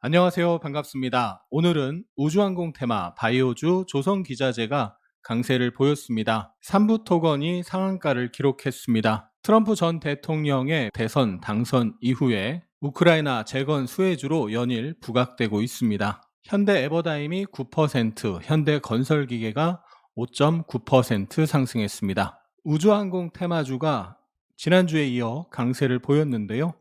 안녕하세요. 반갑습니다. 오늘은 우주항공 테마 바이오주 조선기자재가 강세를 보였습니다. 3부 토건이 상한가를 기록했습니다. 트럼프 전 대통령의 대선 당선 이후에 우크라이나 재건 수혜주로 연일 부각되고 있습니다. 현대 에버다임이 9%, 현대건설기계가 5.9% 상승했습니다. 우주항공 테마주가 지난주에 이어 강세를 보였는데요.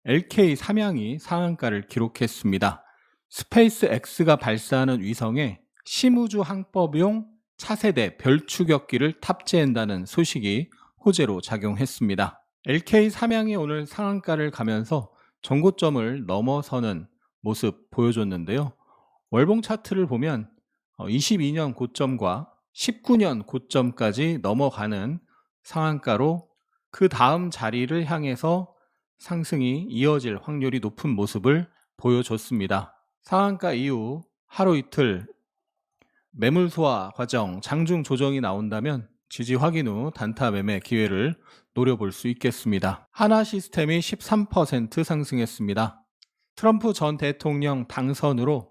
LK 삼양이 상한가를 기록했습니다. 스페이스 X가 발사하는 위성에 심우주 항법용 차세대 별추격기를 탑재한다는 소식이 호재로 작용했습니다. LK 삼양이 오늘 상한가를 가면서 전고점을 넘어서는 모습 보여줬는데요. 월봉 차트를 보면 22년 고점과 19년 고점까지 넘어가는 상한가로 그 다음 자리를 향해서 상승이 이어질 확률이 높은 모습을 보여줬습니다. 상한가 이후 하루 이틀 매물 소화 과정, 장중 조정이 나온다면 지지 확인 후 단타 매매 기회를 노려볼 수 있겠습니다. 하나시스템이 13% 상승했습니다. 트럼프 전 대통령 당선으로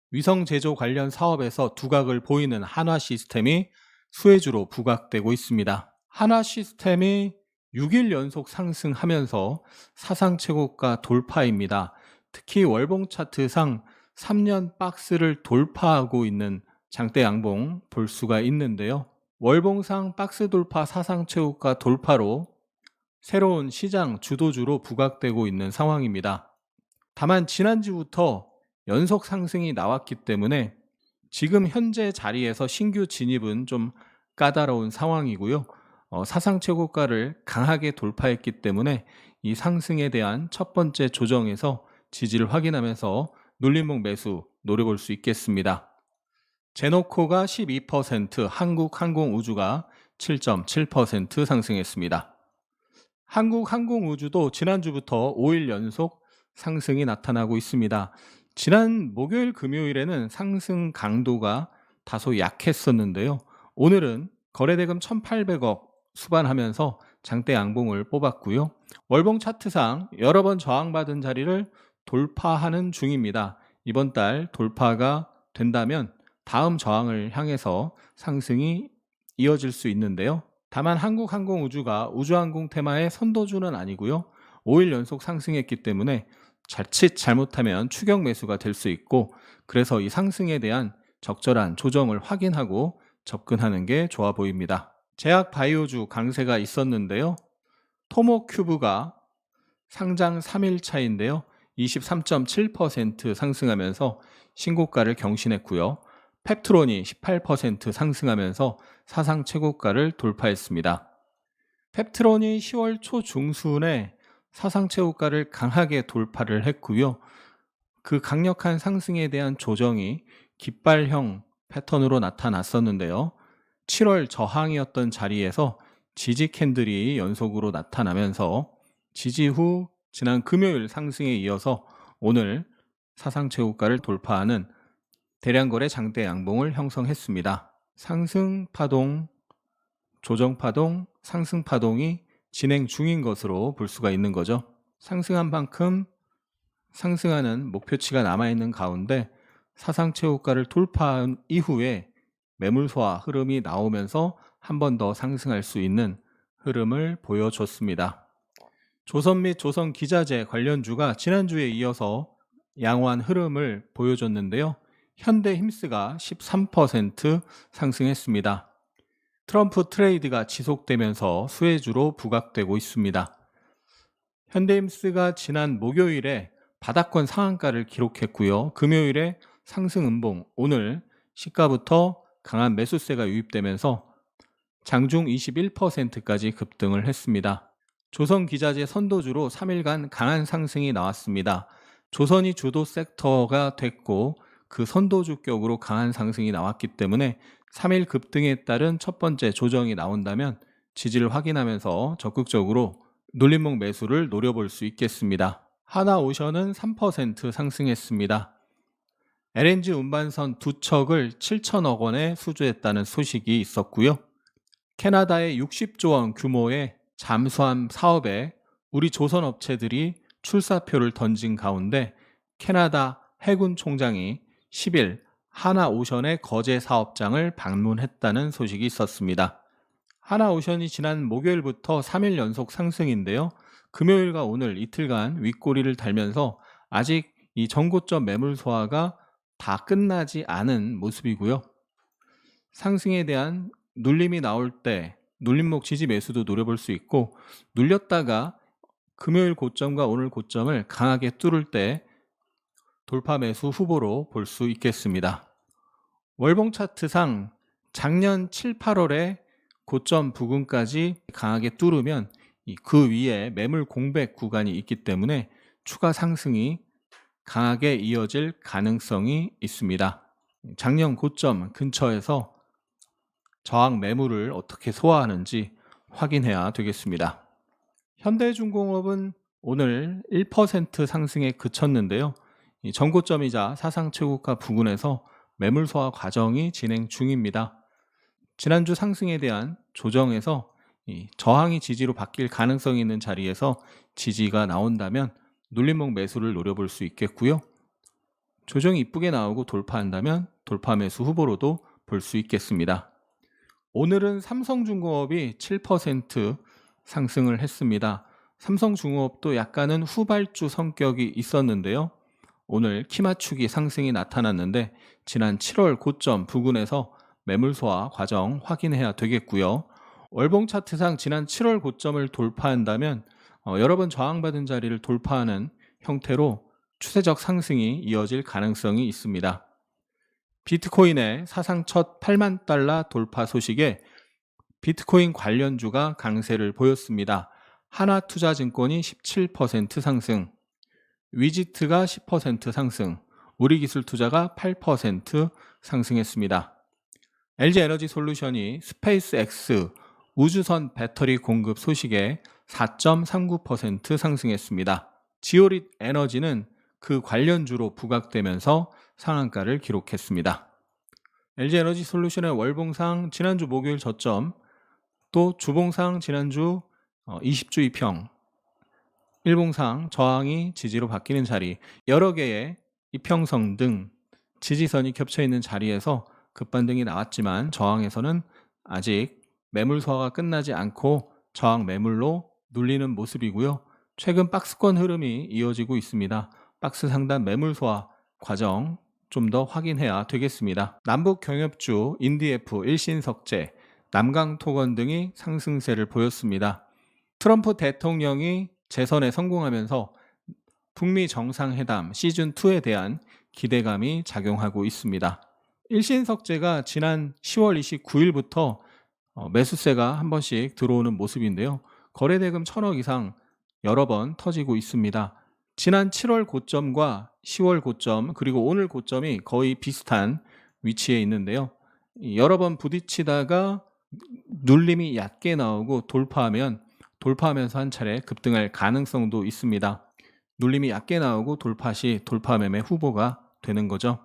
위성 제조 관련 사업에서 두각을 보이는 한화시스템이 수혜주로 부각되고 있습니다. 한화시스템이 6일 연속 상승하면서 사상 최고가 돌파입니다. 특히 월봉 차트상 3년 박스를 돌파하고 있는 장대 양봉 볼 수가 있는데요. 월봉상 박스 돌파 사상 최고가 돌파로 새로운 시장 주도주로 부각되고 있는 상황입니다. 다만 지난주부터 연속 상승이 나왔기 때문에 지금 현재 자리에서 신규 진입은 좀 까다로운 상황이고요. 사상 최고가를 강하게 돌파했기 때문에 이 상승에 대한 첫 번째 조정에서 지지를 확인하면서 눌림목 매수 노려볼 수 있겠습니다. 제노코가 12%, 한국항공우주가 7.7% 상승했습니다. 한국항공우주도 지난주부터 5일 연속 상승이 나타나고 있습니다. 지난 목요일, 금요일에는 상승 강도가 다소 약했었는데요. 오늘은 거래대금 1,800억 수반하면서 장대 양봉을 뽑았고요. 월봉 차트상 여러 번 저항받은 자리를 돌파하는 중입니다. 이번 달 돌파가 된다면 다음 저항을 향해서 상승이 이어질 수 있는데요. 다만 한국항공우주가 우주항공 테마의 선도주는 아니고요. 5일 연속 상승했기 때문에 자칫 잘못하면 추격 매수가 될 수 있고, 그래서 이 상승에 대한 적절한 조정을 확인하고 접근하는 게 좋아 보입니다. 제약 바이오주 강세가 있었는데요. 토모큐브가 상장 3일 차인데요. 23.7% 상승하면서 신고가를 경신했고요. 펩트론이 18% 상승하면서 사상 최고가를 돌파했습니다. 펩트론이 10월 초 중순에 사상 최고가를 강하게 돌파를 했고요. 그 강력한 상승에 대한 조정이 깃발형 패턴으로 나타났었는데요. 7월 저항이었던 자리에서 지지 캔들이 연속으로 나타나면서 지지 후 지난 금요일 상승에 이어서 오늘 사상 최고가를 돌파하는 대량거래 장대 양봉을 형성했습니다. 상승 파동, 조정 파동, 상승 파동이 진행 중인 것으로 볼 수가 있는 거죠. 상승한 만큼 상승하는 목표치가 남아있는 가운데 사상 최고가를 돌파한 이후에 매물 소화 흐름이 나오면서 한 번 더 상승할 수 있는 흐름을 보여줬습니다. 조선 및 조선 기자재 관련주가 지난주에 이어서 양호한 흐름을 보여줬는데요. 현대힘스가 13% 상승했습니다. 트럼프 트레이드가 지속되면서 수혜주로 부각되고 있습니다. 현대힘스가 지난 목요일에 바닥권 상한가를 기록했고요. 금요일에 상승 음봉, 오늘 시가부터 강한 매수세가 유입되면서 장중 21%까지 급등을 했습니다. 조선기자재 선도주로 3일간 강한 상승이 나왔습니다. 조선이 주도 섹터가 됐고 그 선도주격으로 강한 상승이 나왔기 때문에 3일 급등에 따른 첫 번째 조정이 나온다면 지지를 확인하면서 적극적으로 눌림목 매수를 노려볼 수 있겠습니다. 하나오션은 3% 상승했습니다. LNG 운반선 두 척을 7천억 원에 수주했다는 소식이 있었고요. 캐나다의 60조 원 규모의 잠수함 사업에 우리 조선 업체들이 출사표를 던진 가운데 캐나다 해군 총장이 10일 하나오션의 거제 사업장을 방문했다는 소식이 있었습니다. 하나오션이 지난 목요일부터 3일 연속 상승인데요. 금요일과 오늘 이틀간 윗꼬리를 달면서 아직 이 전고점 매물 소화가 다 끝나지 않은 모습이고요. 상승에 대한 눌림이 나올 때 눌림목 지지 매수도 노려볼 수 있고, 눌렸다가 금요일 고점과 오늘 고점을 강하게 뚫을 때 돌파 매수 후보로 볼 수 있겠습니다. 월봉 차트상 작년 7, 8월에 고점 부근까지 강하게 뚫으면 그 위에 매물 공백 구간이 있기 때문에 추가 상승이 강하게 이어질 가능성이 있습니다. 작년 고점 근처에서 저항 매물을 어떻게 소화하는지 확인해야 되겠습니다. 현대중공업은 오늘 1% 상승에 그쳤는데요. 전고점이자 사상 최고가 부근에서 매물 소화 과정이 진행 중입니다. 지난주 상승에 대한 조정에서 저항이 지지로 바뀔 가능성이 있는 자리에서 지지가 나온다면 눌림목 매수를 노려볼 수 있겠고요. 조정이 이쁘게 나오고 돌파한다면 돌파 매수 후보로도 볼 수 있겠습니다. 오늘은 삼성중공업이 7% 상승을 했습니다. 삼성중공업도 약간은 후발주 성격이 있었는데요. 오늘 키 맞추기 상승이 나타났는데 지난 7월 고점 부근에서 매물 소화 과정 확인해야 되겠고요. 월봉 차트상 지난 7월 고점을 돌파한다면 여러 번 저항받은 자리를 돌파하는 형태로 추세적 상승이 이어질 가능성이 있습니다. 비트코인의 사상 첫 8만 달러 돌파 소식에 비트코인 관련주가 강세를 보였습니다. 하나투자증권이 17% 상승, 위지트가 10% 상승, 우리기술투자가 8% 상승했습니다. LG에너지솔루션이 스페이스X 우주선 배터리 공급 소식에 4.39% 상승했습니다. 지오릿 에너지는 그 관련주로 부각되면서 상한가를 기록했습니다. LG에너지솔루션의 월봉상 지난주 목요일 저점, 또 주봉상 지난주 20주 이평, 일봉상 저항이 지지로 바뀌는 자리, 여러 개의 이평선 등 지지선이 겹쳐있는 자리에서 급반등이 나왔지만 저항에서는 아직 매물 소화가 끝나지 않고 저항 매물로 눌리는 모습이고요. 최근 박스권 흐름이 이어지고 있습니다. 박스 상단 매물 소화 과정 좀 더 확인해야 되겠습니다. 남북 경협주 인디F, 일신석재, 남강토건 등이 상승세를 보였습니다. 트럼프 대통령이 재선에 성공하면서 북미 정상회담 시즌2에 대한 기대감이 작용하고 있습니다. 일신석재가 지난 10월 29일부터 매수세가 한 번씩 들어오는 모습인데요. 거래대금 1,000억 이상 여러 번 터지고 있습니다. 지난 7월 고점과 10월 고점 그리고 오늘 고점이 거의 비슷한 위치에 있는데요. 여러 번 부딪히다가 눌림이 얕게 나오고 돌파하면서 한 차례 급등할 가능성도 있습니다. 눌림이 얕게 나오고 돌파 시 돌파 매매 후보가 되는 거죠.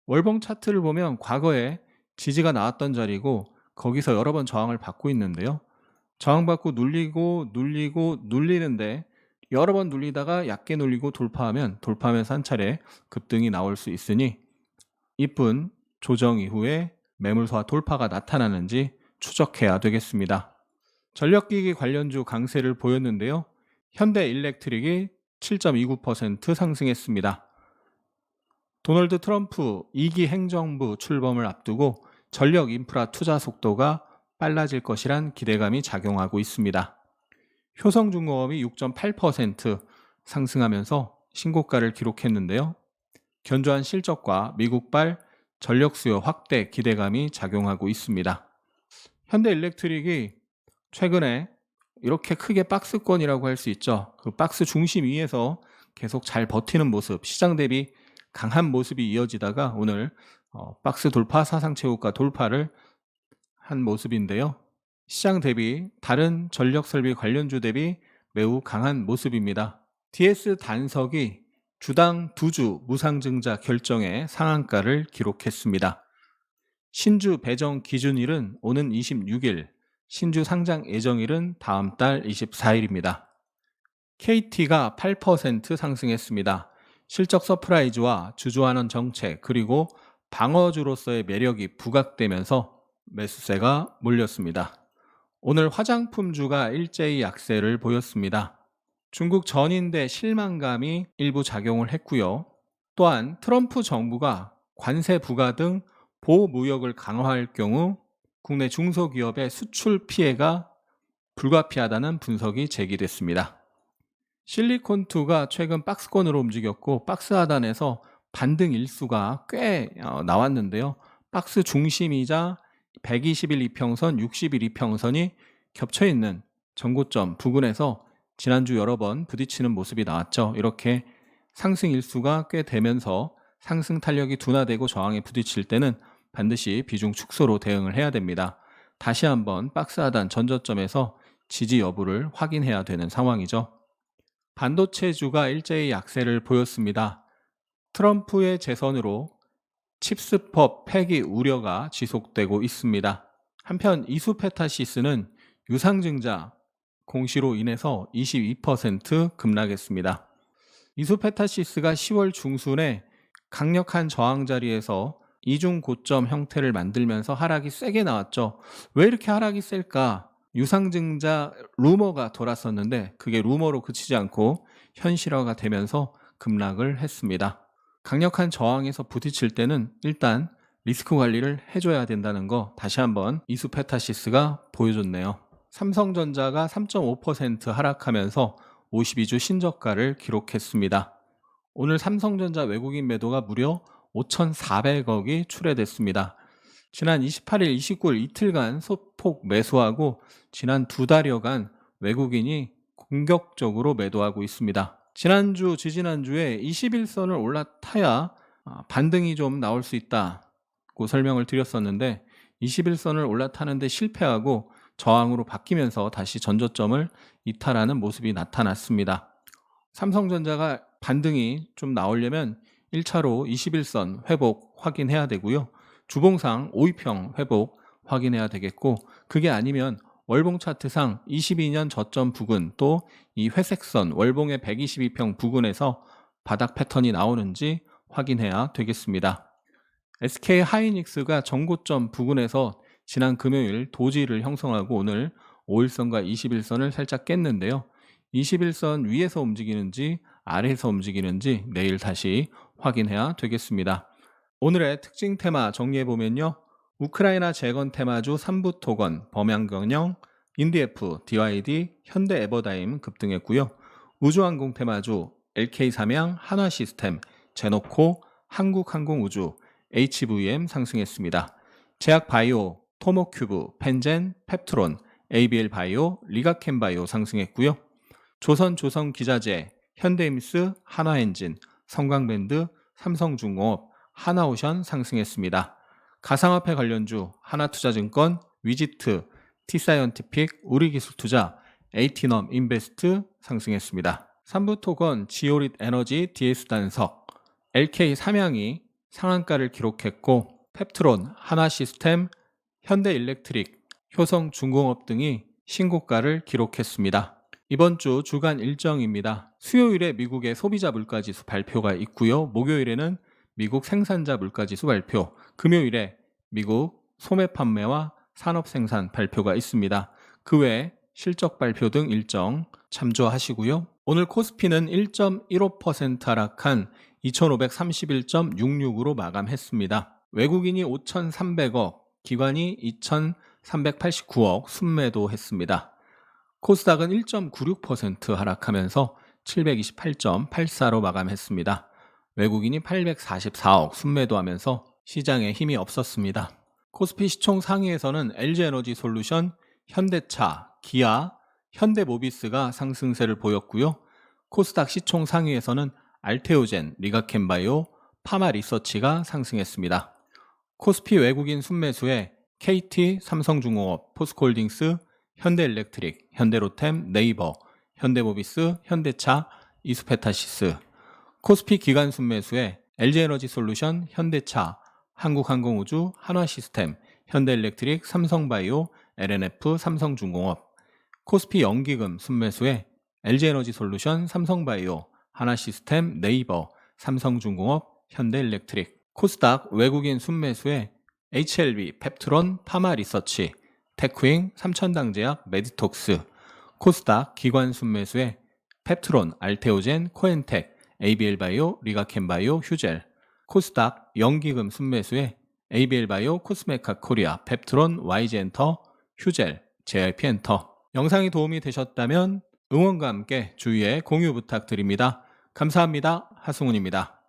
월봉 차트를 보면 과거에 지지가 나왔던 자리고 거기서 여러 번 저항을 받고 있는데요. 저항받고 눌리는데 여러 번 눌리다가 얕게 눌리고 돌파하면서 한 차례 급등이 나올 수 있으니 이쁜 조정 이후에 매물소화 돌파가 나타나는지 추적해야 되겠습니다. 전력기기 관련주 강세를 보였는데요. 현대일렉트릭이 7.29% 상승했습니다. 도널드 트럼프 2기 행정부 출범을 앞두고 전력 인프라 투자 속도가 빨라질 것이란 기대감이 작용하고 있습니다. 효성중공업이 6.8% 상승하면서 신고가를 기록했는데요. 견조한 실적과 미국발 전력 수요 확대 기대감이 작용하고 있습니다. 현대일렉트릭이 최근에 이렇게 크게 박스권이라고 할 수 있죠. 그 박스 중심 위에서 계속 잘 버티는 모습, 시장 대비 강한 모습이 이어지다가 오늘 박스 돌파, 사상 최고가 돌파를 한 모습인데요. 시장 대비 다른 전력 설비 관련주 대비 매우 강한 모습입니다. DS 단석이 주당 2주 무상증자 결정에 상한가를 기록했습니다. 신주 배정 기준일은 오는 26일, 신주 상장 예정일은 다음 달 24일입니다. KT가 8% 상승했습니다. 실적 서프라이즈와 주주환원 정책 그리고 방어주로서의 매력이 부각되면서 매수세가 몰렸습니다. 오늘 화장품주가 일제히 약세를 보였습니다. 중국 전인대 실망감이 일부 작용을 했고요. 또한 트럼프 정부가 관세 부과 등 보호무역을 강화할 경우 국내 중소기업의 수출 피해가 불가피하다는 분석이 제기됐습니다. 실리콘2가 최근 박스권으로 움직였고 박스 하단에서 반등 일수가 꽤 나왔는데요. 박스 중심이자 120일 이평선, 60일 이평선이 겹쳐있는 전고점 부근에서 지난주 여러 번 부딪히는 모습이 나왔죠. 이렇게 상승 일수가 꽤 되면서 상승 탄력이 둔화되고 저항에 부딪힐 때는 반드시 비중 축소로 대응을 해야 됩니다. 다시 한번 박스 하단 전저점에서 지지 여부를 확인해야 되는 상황이죠. 반도체주가 일제히 약세를 보였습니다. 트럼프의 재선으로 칩스법 폐기 우려가 지속되고 있습니다. 한편 이수페타시스는 유상증자 공시로 인해서 22% 급락했습니다. 이수페타시스가 10월 중순에 강력한 저항 자리에서 이중 고점 형태를 만들면서 하락이 세게 나왔죠. 왜 이렇게 하락이 셀까? 유상증자 루머가 돌았었는데 그게 루머로 그치지 않고 현실화가 되면서 급락을 했습니다. 강력한 저항에서 부딪힐 때는 일단 리스크 관리를 해줘야 된다는 거 다시 한번 이수페타시스가 보여줬네요. 삼성전자가 3.5% 하락하면서 52주 신저가를 기록했습니다. 오늘 삼성전자 외국인 매도가 무려 5,400억이 출회됐습니다. 지난 28일, 29일 이틀간 소폭 매수하고 지난 2달여간 외국인이 공격적으로 매도하고 있습니다. 지난주, 지지난주에 21선을 올라타야 반등이 좀 나올 수 있다고 설명을 드렸었는데 21선을 올라타는데 실패하고 저항으로 바뀌면서 다시 전저점을 이탈하는 모습이 나타났습니다. 삼성전자가 반등이 좀 나오려면 1차로 21선 회복 확인해야 되고요. 주봉상 5위평 회복 확인해야 되겠고 그게 아니면 월봉 차트상 22년 저점 부근 또 이 회색선 월봉의 122평 부근에서 바닥 패턴이 나오는지 확인해야 되겠습니다. SK 하이닉스가 전고점 부근에서 지난 금요일 도지를 형성하고 오늘 5일선과 21선을 살짝 깼는데요. 21선 위에서 움직이는지 아래에서 움직이는지 내일 다시 확인해야 되겠습니다. 오늘의 특징 테마 정리해보면요. 우크라이나 재건 테마주 삼부토건, 범양경영, 인디에프, DYD, 현대에버다임 급등했고요. 우주항공 테마주 LK삼양, 한화시스템, 제노코, 한국항공우주, HVM 상승했습니다. 제약바이오, 토모큐브, 펜젠, 펩트론, ABL바이오, 리가켄바이오 상승했고요. 조선기자재, 현대임스, 한화엔진, 성광밴드, 삼성중공업, 하나오션 상승했습니다. 가상화폐 관련주 하나투자증권, 위지트, T사이언티픽, 우리기술투자, 에이티넘 인베스트 상승했습니다. 삼부토건, 지오릿 에너지, DS단석, LK 삼양이 상한가를 기록했고 펩트론, 하나시스템, 현대일렉트릭, 효성중공업 등이 신고가를 기록했습니다. 이번 주 주간 일정입니다. 수요일에 미국의 소비자 물가지수 발표가 있고요. 목요일에는 미국 생산자 물가지수 발표, 금요일에 미국 소매 판매와 산업 생산 발표가 있습니다. 그 외에 실적 발표 등 일정 참조하시고요. 오늘 코스피는 1.15% 하락한 2531.66으로 마감했습니다. 외국인이 5,300억, 기관이 2,389억 순매도했습니다. 코스닥은 1.96% 하락하면서 728.84로 마감했습니다. 외국인이 844억 순매도하면서 시장에 힘이 없었습니다. 코스피 시총 상위에서는 LG에너지솔루션, 현대차, 기아, 현대모비스가 상승세를 보였고요. 코스닥 시총 상위에서는 알테오젠, 리가켄바이오, 파마리서치가 상승했습니다. 코스피 외국인 순매수에 KT, 삼성중공업, 포스코홀딩스, 현대일렉트릭, 현대로템, 네이버, 현대모비스, 현대차, 이수페타시스. 코스피 기관 순매수에 LG에너지솔루션, 현대차, 한국항공우주, 한화시스템, 현대일렉트릭, 삼성바이오, LNF, 삼성중공업. 코스피 연기금 순매수에 LG에너지솔루션, 삼성바이오, 하나시스템, 네이버, 삼성중공업, 현대일렉트릭. 코스닥 외국인 순매수에 HLB, 펩트론, 파마리서치, 테크잉, 삼천당제약, 메디톡스. 코스닥 기관 순매수에 펩트론, 알테오젠, 코엔텍, ABL바이오, 리가켄바이오, 휴젤. 코스닥 연기금 순매수에 ABL바이오, 코스메카 코리아, 펩트론, YG엔터, 휴젤, JYP엔터. 영상이 도움이 되셨다면 응원과 함께 주위에 공유 부탁드립니다. 감사합니다. 하승훈입니다.